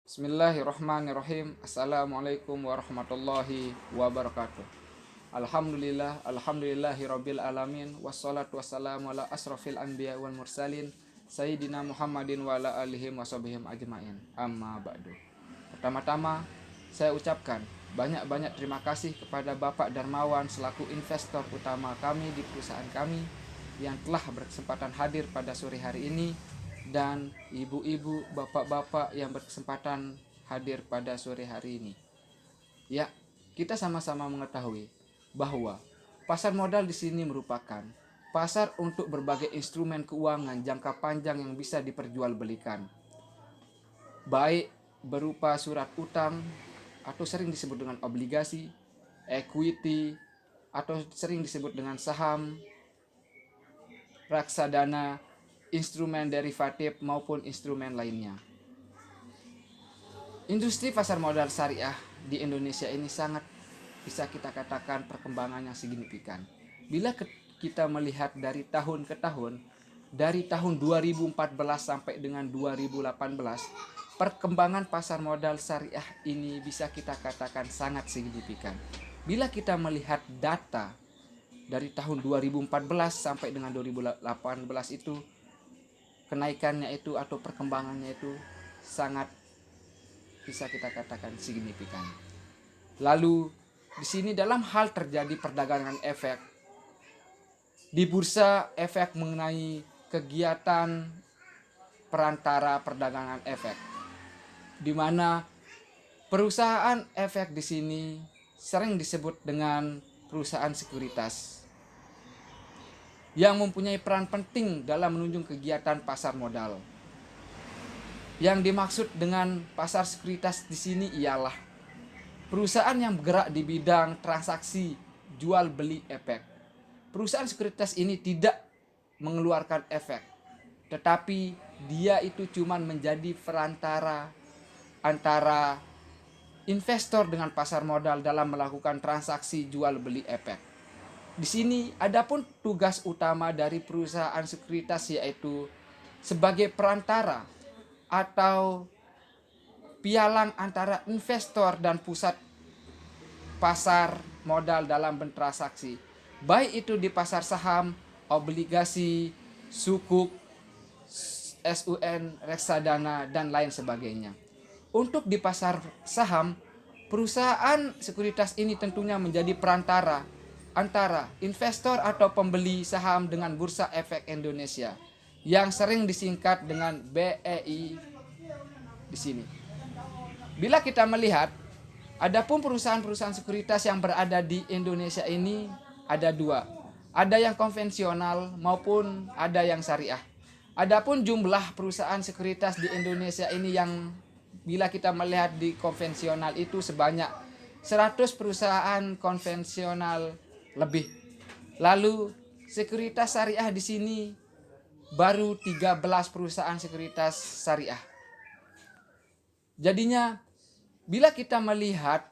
Bismillahirrahmanirrahim. Assalamualaikum warahmatullahi wabarakatuh. Alhamdulillahirabbil alamin, wassalatu wassalamu ala asrofil anbiya wal mursalin sayyidina Muhammadin wa ala alihi washabihim ajmain. Amma ba'du. Pertama-tama saya ucapkan banyak-banyak terima kasih kepada Bapak Darmawan selaku investor utama kami di perusahaan kami yang telah berkesempatan hadir pada sore hari ini, dan ibu-ibu, bapak-bapak yang berkesempatan hadir pada sore hari ini. Ya, kita sama-sama mengetahui bahwa pasar modal di sini merupakan pasar untuk berbagai instrumen keuangan jangka panjang yang bisa diperjualbelikan, baik berupa surat utang atau sering disebut dengan obligasi, equity, atau sering disebut dengan saham, reksadana, instrumen derivatif maupun instrumen lainnya. Industri pasar modal syariah di Indonesia ini sangat bisa kita katakan perkembangan yang signifikan. Bila kita melihat dari tahun ke tahun, dari tahun 2014 sampai dengan 2018, perkembangan pasar modal syariah ini bisa kita katakan sangat signifikan. Bila kita melihat data dari tahun 2014 sampai dengan 2018 itu, kenaikannya itu atau perkembangannya itu sangat bisa kita katakan signifikan. Lalu di sini dalam hal terjadi perdagangan efek di bursa efek mengenai kegiatan perantara perdagangan efek, di mana perusahaan efek di sini sering disebut dengan perusahaan sekuritas yang mempunyai peran penting dalam menunjang kegiatan pasar modal. Yang dimaksud dengan pasar sekuritas di sini ialah perusahaan yang bergerak di bidang transaksi jual beli efek. Perusahaan sekuritas ini tidak mengeluarkan efek, tetapi dia itu cuma menjadi perantara antara investor dengan pasar modal dalam melakukan transaksi jual beli efek. Di sini adapun tugas utama dari perusahaan sekuritas yaitu sebagai perantara atau pialang antara investor dan pusat pasar modal dalam bertransaksi, baik itu di pasar saham, obligasi, sukuk, SUN, reksadana, dan lain sebagainya. Untuk di pasar saham, perusahaan sekuritas ini tentunya menjadi perantara antara investor atau pembeli saham dengan Bursa Efek Indonesia yang sering disingkat dengan BEI di sini. Bila kita melihat, adapun perusahaan-perusahaan sekuritas yang berada di Indonesia ini ada dua. Ada yang konvensional maupun ada yang syariah. Adapun jumlah perusahaan sekuritas di Indonesia ini yang bila kita melihat di konvensional itu sebanyak 100 perusahaan konvensional lebih. Lalu sekuritas syariah di sini baru 13 perusahaan sekuritas syariah. Jadinya bila kita melihat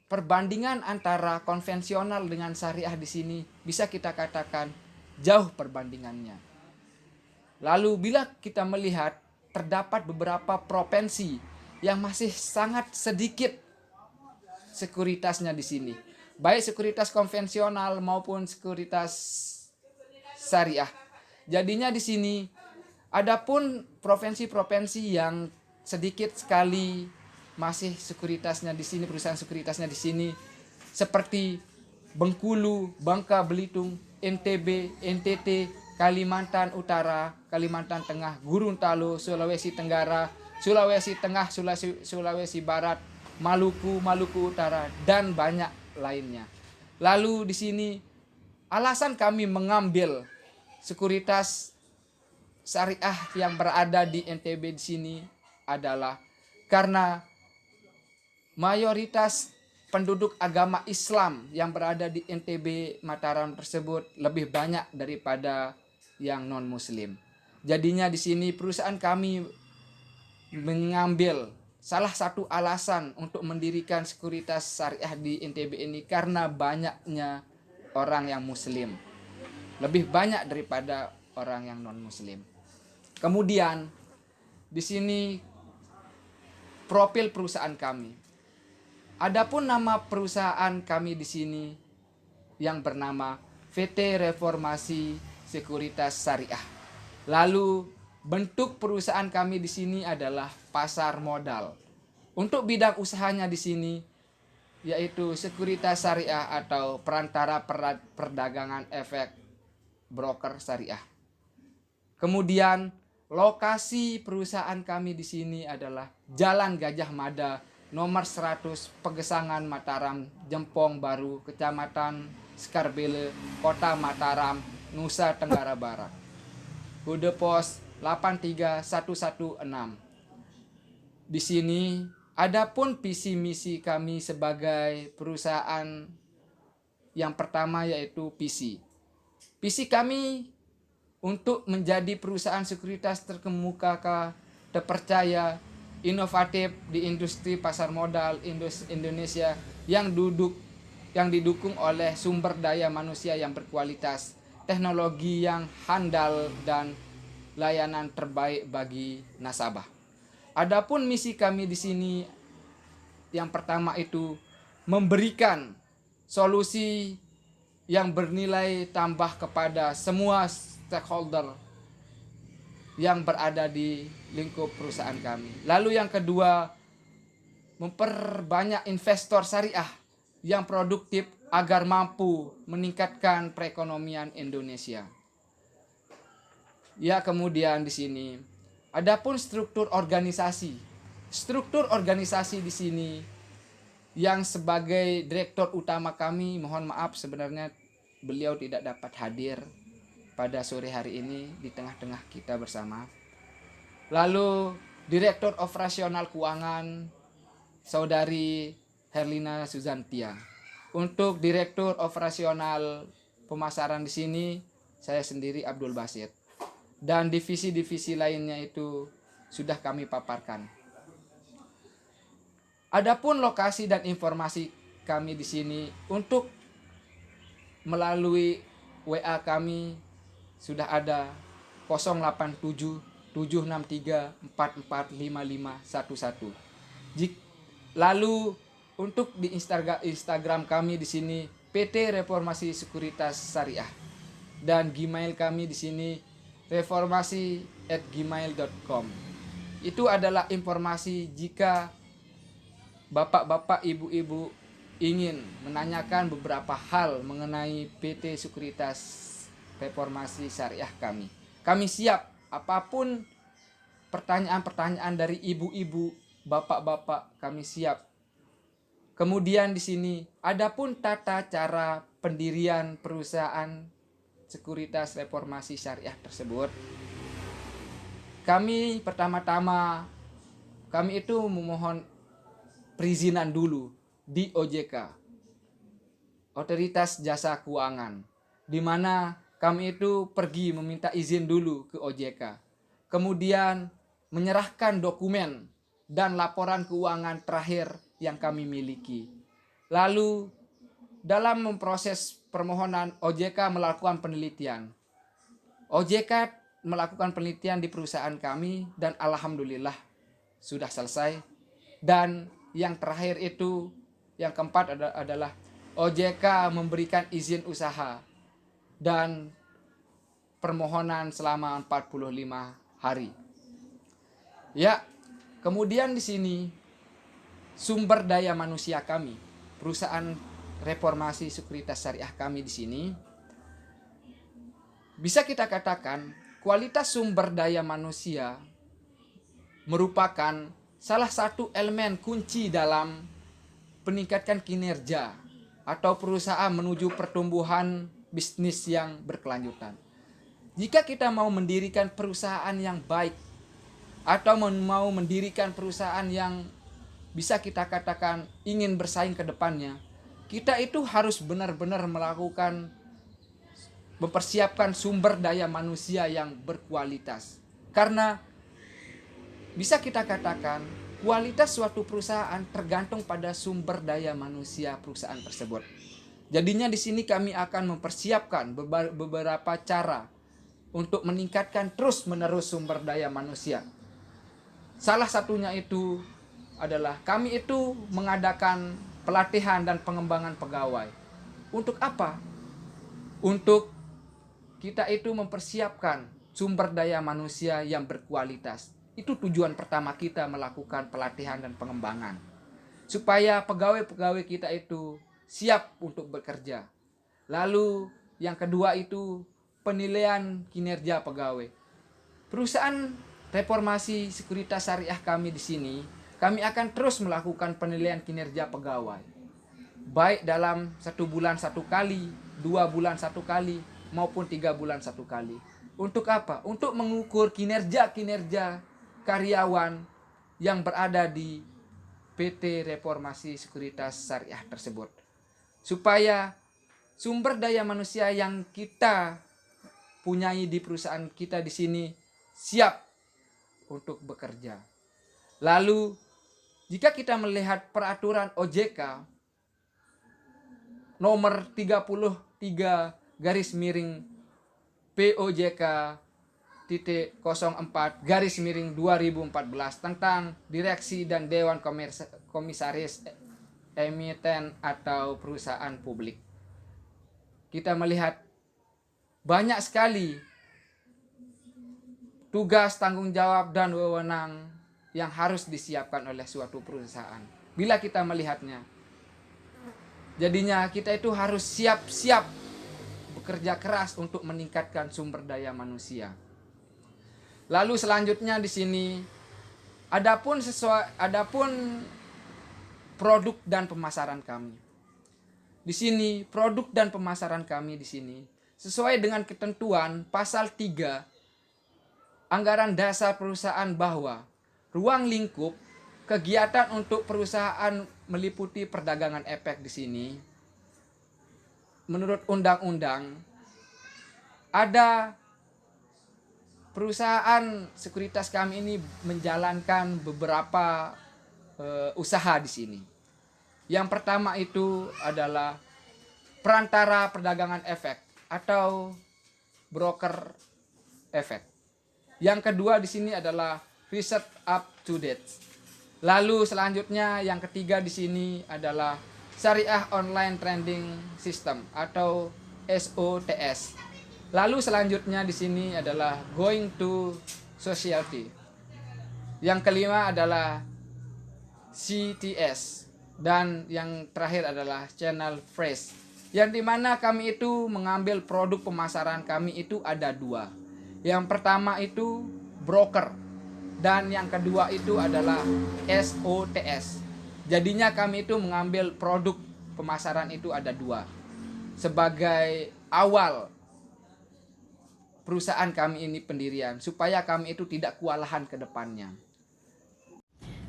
perbandingan antara konvensional dengan syariah di sini bisa kita katakan jauh perbandingannya. Lalu bila kita melihat terdapat beberapa provinsi yang masih sangat sedikit sekuritasnya di sini, baik sekuritas konvensional maupun sekuritas syariah. Jadinya di sini adapun provinsi-provinsi yang sedikit sekali masih sekuritasnya di sini, perusahaan sekuritasnya di sini seperti Bengkulu, Bangka Belitung, NTB, NTT, Kalimantan Utara, Kalimantan Tengah, Gorontalo, Sulawesi Tenggara, Sulawesi Tengah, Sulawesi Barat, Maluku, Maluku Utara, dan banyak lainnya. Lalu di sini alasan kami mengambil sekuritas syariah yang berada di NTB di sini adalah karena mayoritas penduduk agama Islam yang berada di NTB Mataram tersebut lebih banyak daripada yang non muslim. Jadinya di sini perusahaan kami mengambil salah satu alasan untuk mendirikan sekuritas syariah di NTB ini karena banyaknya orang yang muslim. Lebih banyak daripada orang yang non muslim. Kemudian di sini profil perusahaan kami. Adapun nama perusahaan kami di sini yang bernama VT Reformasi Sekuritas Syariah. Lalu bentuk perusahaan kami di sini adalah pasar modal. Untuk bidang usahanya di sini yaitu sekuritas syariah atau perantara perdagangan efek broker syariah. Kemudian lokasi perusahaan kami di sini adalah Jalan Gajah Mada nomor 100 Pegesangan Mataram, Jempong Baru, Kecamatan Skarbele, Kota Mataram, Nusa Tenggara Barat. Kode pos 83116. Di sini adapun visi misi kami sebagai perusahaan yang pertama yaitu visi. Visi kami untuk menjadi perusahaan sekuritas terkemuka, terpercaya, inovatif di industri pasar modal Indonesia yang didukung oleh sumber daya manusia yang berkualitas, teknologi yang handal dan layanan terbaik bagi nasabah. Adapun misi kami di sini yang pertama itu memberikan solusi yang bernilai tambah kepada semua stakeholder yang berada di lingkup perusahaan kami. Lalu yang kedua, memperbanyak investor syariah yang produktif agar mampu meningkatkan perekonomian Indonesia. Ya, kemudian di sini adapun struktur organisasi. Struktur organisasi di sini yang sebagai direktur utama kami, mohon maaf sebenarnya beliau tidak dapat hadir pada sore hari ini di tengah-tengah kita bersama. Lalu Direktur Operasional Keuangan Saudari Herlina Suzantia. Untuk Direktur Operasional Pemasaran di sini saya sendiri Abdul Basit. Dan divisi-divisi lainnya itu sudah kami paparkan. Adapun lokasi dan informasi kami di sini untuk melalui WA kami sudah ada 087 763 445511. Lalu untuk di Instagram kami di sini PT Reformasi Sekuritas Syariah dan Gmail kami di sini reformasi@gmail.com. Itu adalah informasi jika bapak-bapak, ibu-ibu ingin menanyakan beberapa hal mengenai PT Sekuritas Reformasi Syariah kami. Kami siap apapun pertanyaan-pertanyaan dari ibu-ibu, bapak-bapak, kami siap. Kemudian di sini adapun tata cara pendirian perusahaan Sekuritas Reformasi Syariah tersebut. Kami pertama-tama kami itu memohon perizinan dulu di OJK, Otoritas Jasa Keuangan, di mana kami itu pergi meminta izin dulu ke OJK. Kemudian menyerahkan dokumen dan laporan keuangan terakhir yang kami miliki. Lalu dalam memproses permohonan, OJK melakukan penelitian. OJK melakukan penelitian di perusahaan kami dan alhamdulillah sudah selesai. Dan yang terakhir itu, yang keempat adalah OJK memberikan izin usaha dan permohonan selama 45 hari. Ya, kemudian di sini sumber daya manusia kami, perusahaan Reformasi Sekuritas Syariah kami di sini, bisa kita katakan kualitas sumber daya manusia merupakan salah satu elemen kunci dalam meningkatkan kinerja atau perusahaan menuju pertumbuhan bisnis yang berkelanjutan. Jika kita mau mendirikan perusahaan yang baik atau mau mendirikan perusahaan yang bisa kita katakan ingin bersaing ke depannya, kita itu harus benar-benar mempersiapkan sumber daya manusia yang berkualitas. Karena bisa kita katakan kualitas suatu perusahaan tergantung pada sumber daya manusia perusahaan tersebut. Jadinya di sini kami akan mempersiapkan beberapa cara untuk meningkatkan terus-menerus sumber daya manusia. Salah satunya itu adalah kami itu mengadakan pelatihan dan pengembangan pegawai. Untuk apa? Untuk kita itu mempersiapkan sumber daya manusia yang berkualitas. Itu tujuan pertama kita melakukan pelatihan dan pengembangan. Supaya pegawai-pegawai kita itu siap untuk bekerja. Lalu yang kedua itu penilaian kinerja pegawai. Perusahaan Reformasi Sekuritas Syariah kami di sini, kami akan terus melakukan penilaian kinerja pegawai. Baik dalam 1 bulan 1 kali, 2 bulan 1 kali, maupun 3 bulan 1 kali. Untuk apa? Untuk mengukur kinerja-kinerja karyawan yang berada di PT Reformasi Sekuritas Syariah tersebut. Supaya sumber daya manusia yang kita punyai di perusahaan kita di sini siap untuk bekerja. Lalu jika kita melihat peraturan OJK nomor 33 garis miring POJK titik 04 garis miring 2014 tentang direksi dan dewan komisaris emiten atau perusahaan publik. Kita melihat banyak sekali tugas, tanggung jawab, dan wewenang yang harus disiapkan oleh suatu perusahaan. Bila kita melihatnya, jadinya kita itu harus siap-siap bekerja keras untuk meningkatkan sumber daya manusia. Lalu selanjutnya di sini, adapun produk dan pemasaran kami. Di sini produk dan pemasaran kami di sini sesuai dengan ketentuan pasal 3 Anggaran Dasar Perusahaan bahwa ruang lingkup kegiatan untuk perusahaan meliputi perdagangan efek di sini. Menurut undang-undang ada perusahaan sekuritas kami ini menjalankan beberapa usaha di sini. Yang pertama itu adalah perantara perdagangan efek atau broker efek. Yang kedua di sini adalah research up to date. Lalu selanjutnya yang ketiga di sini adalah Syariah Online Trading System atau SOTS. Lalu selanjutnya di sini adalah going to society. Yang kelima adalah CTS dan yang terakhir adalah channel fresh. Yang dimana kami itu mengambil produk pemasaran kami itu ada 2. Yang pertama itu broker dan yang kedua itu adalah SOTS. Jadinya kami itu mengambil produk pemasaran itu ada 2 sebagai awal perusahaan kami ini pendirian supaya kami itu tidak kewalahan ke depannya.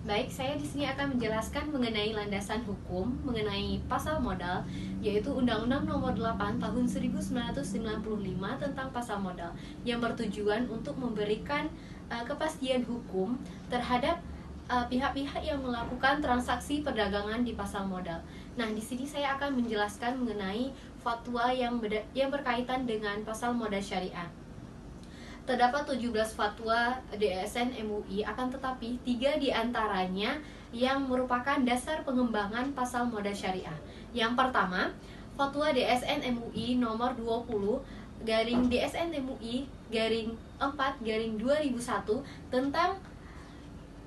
Baik, saya di sini akan menjelaskan mengenai landasan hukum mengenai pasar modal, yaitu Undang-Undang Nomor 8 Tahun 1995 tentang pasar modal yang bertujuan untuk memberikan kepastian hukum terhadap pihak-pihak yang melakukan transaksi perdagangan di pasar modal. Nah, di sini saya akan menjelaskan mengenai fatwa yang berkaitan dengan pasar modal syariah. Terdapat 17 fatwa DSN MUI, akan tetapi 3 diantaranya yang merupakan dasar pengembangan pasar modal syariah. Yang pertama, fatwa DSN MUI nomor 20 garing DSN MUI garing 4 garing 2001 tentang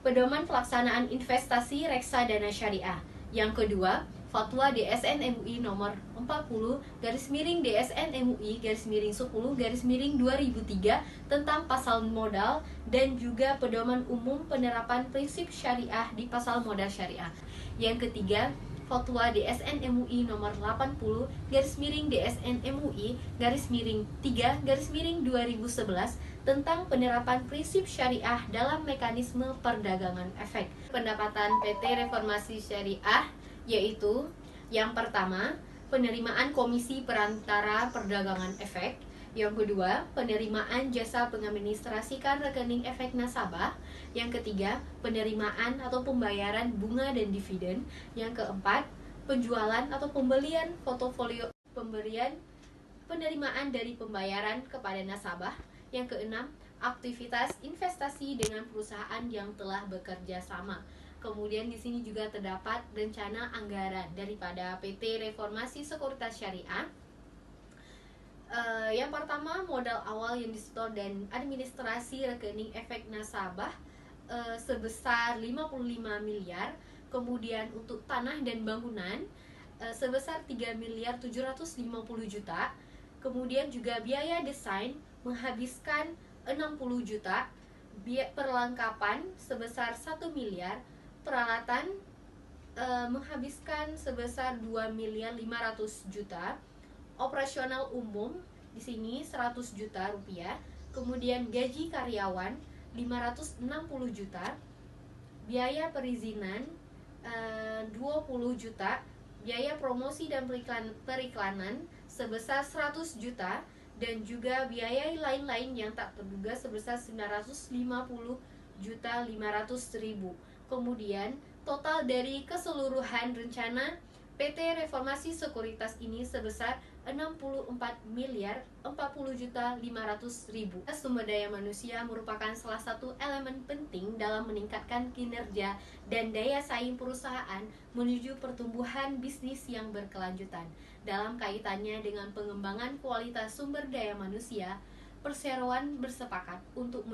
pedoman pelaksanaan investasi reksadana syariah. Yang kedua, fatwa DSN MUI nomor 40 garis miring DSN MUI garis miring 10 garis miring 2003 tentang pasar modal dan juga pedoman umum penerapan prinsip syariah di pasar modal syariah. Yang ketiga, fatwa DSN MUI nomor 80 garis miring DSN MUI garis miring 3 garis miring 2011 tentang penerapan prinsip syariah dalam mekanisme perdagangan efek. Pendapatan PT Reformasi Syariah yaitu yang pertama, penerimaan komisi perantara perdagangan efek. Yang kedua, penerimaan jasa mengadministrasikan rekening efek nasabah. Yang ketiga, penerimaan atau pembayaran bunga dan dividen. Yang keempat, penjualan atau pembelian portofolio pemberian penerimaan dari pembayaran kepada nasabah. Yang keenam, aktivitas investasi dengan perusahaan yang telah bekerja sama. Kemudian di sini juga terdapat rencana anggaran daripada PT Reformasi Sekuritas Syariah. Yang pertama, modal awal yang disetor dan administrasi rekening efek nasabah sebesar 55 miliar. Kemudian untuk tanah dan bangunan sebesar 3 miliar 750 juta. Kemudian juga biaya desain menghabiskan 60 juta. Perlengkapan sebesar 1 miliar. Peralatan menghabiskan sebesar 2 miliar 500 juta. Operasional umum di sini 100 juta rupiah. Kemudian gaji karyawan 560 juta. Biaya perizinan 20 juta. Biaya promosi dan periklanan sebesar 100 juta. Dan juga biaya lain-lain yang tak terduga sebesar 950 juta 500 ribu. Kemudian total dari keseluruhan rencana PT Reformasi Sekuritas ini sebesar 64 miliar 40 juta 500 ribu. Sumber daya manusia merupakan salah satu elemen penting dalam meningkatkan kinerja dan daya saing perusahaan menuju pertumbuhan bisnis yang berkelanjutan. Dalam kaitannya dengan pengembangan kualitas sumber daya manusia, perseroan bersepakat untuk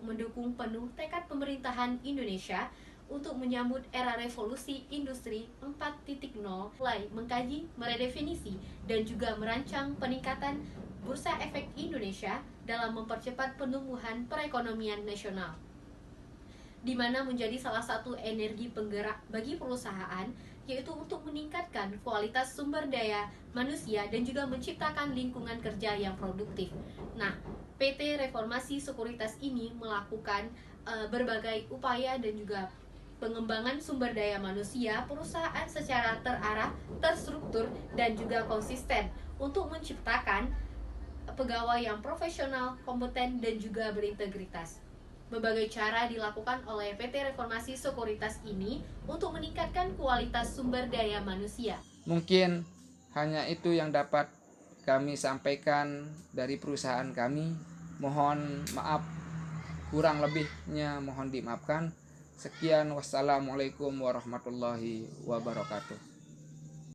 mendukung penuh tekad pemerintahan Indonesia untuk menyambut era revolusi industri 4.0, mulai mengkaji, meredefinisi, dan juga merancang peningkatan Bursa Efek Indonesia dalam mempercepat pertumbuhan perekonomian nasional, di mana menjadi salah satu energi penggerak bagi perusahaan, yaitu untuk meningkatkan kualitas sumber daya manusia dan juga menciptakan lingkungan kerja yang produktif. Nah, PT Reformasi Sekuritas ini melakukan berbagai upaya dan juga pengembangan sumber daya manusia perusahaan secara terarah, terstruktur, dan juga konsisten untuk menciptakan pegawai yang profesional, kompeten, dan juga berintegritas. Berbagai cara dilakukan oleh PT Reformasi Sekuritas ini untuk meningkatkan kualitas sumber daya manusia. Mungkin hanya itu yang dapat kami sampaikan dari perusahaan kami. Mohon maaf, kurang lebihnya mohon dimaafkan. Sekian, wassalamualaikum warahmatullahi wabarakatuh.